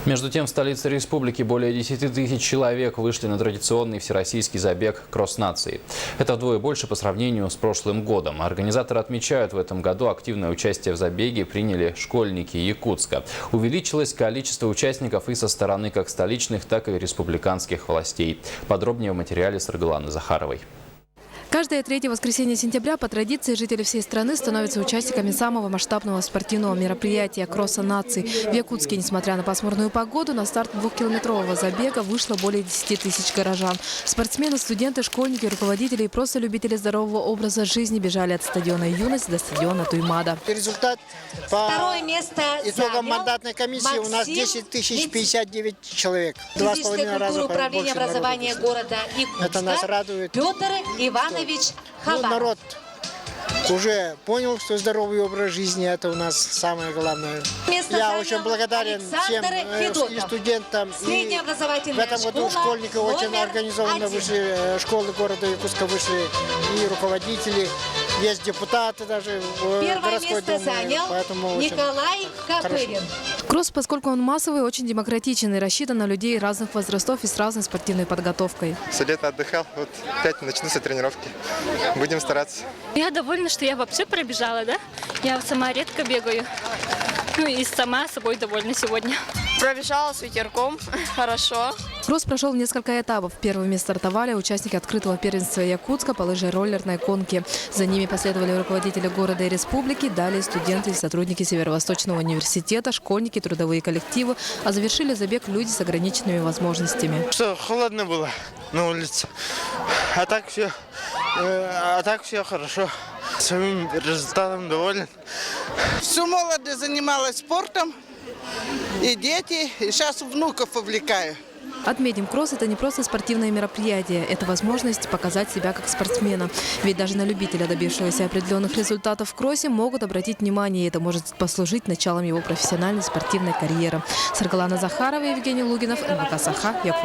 Между тем, в столице республики более 10 тысяч человек вышли на традиционный всероссийский забег «Кросс-нации». Это вдвое больше по сравнению с прошлым годом. Организаторы отмечают, в этом году активное участие в забеге приняли школьники Якутска. Увеличилось количество участников и со стороны как столичных, так и республиканских властей. Подробнее в материале Саргаланы Захаровой. Каждое третье воскресенье сентября по традиции жители всей страны становятся участниками самого масштабного спортивного мероприятия «Кросса наций». В Якутске, несмотря на пасмурную погоду, на старт двухкилометрового забега вышло более 10 тысяч горожан. Спортсмены, студенты, школьники, руководители и просто любители здорового образа жизни бежали от стадиона «Юность» до стадиона Туймада. Результат по Второе место итогам мандатной комиссии у нас 10 тысяч 59 человек. 2,5 раза управления больше образования народу. города Якутска. Это нас радует. Петр Иванович Хабаров. Народ уже понял, что здоровый образ жизни – это у нас самое главное. Я очень благодарен всем и студентам, и в этом году школьники очень организованно вышли, школы города Якутска вышли, и руководители, есть депутаты даже в Первое городской место думе, занял поэтому Николай Копырин. Кросс, поскольку он массовый, очень демократичный и рассчитан на людей разных возрастов и с разной спортивной подготовкой. Все лето отдыхал, вот опять начнутся тренировки. Будем стараться. Я довольна, что я вообще пробежала, да? Я сама редко бегаю. Ну и сама собой довольна сегодня. Пробежала с ветерком, хорошо. Кросс прошел несколько этапов. Первыми стартовали участники открытого первенства Якутска по лыжероллерной гонке. За ними последовали руководители города и республики, далее студенты и сотрудники Северо-Восточного университета, школьники, трудовые коллективы, а завершили забег люди с ограниченными возможностями. Что холодно было на улице, а так все хорошо. Своим результатом доволен. Всю молодость занималась спортом, и дети, и сейчас внуков увлекаю. Отметим, кросс – это не просто спортивное мероприятие, это возможность показать себя как спортсмена. Ведь даже на любителя, добившегося определенных результатов в кроссе, могут обратить внимание, и это может послужить началом его профессиональной спортивной карьеры. Саргалана Захарова, Евгений Лугинов, НВК Саха, Якутск.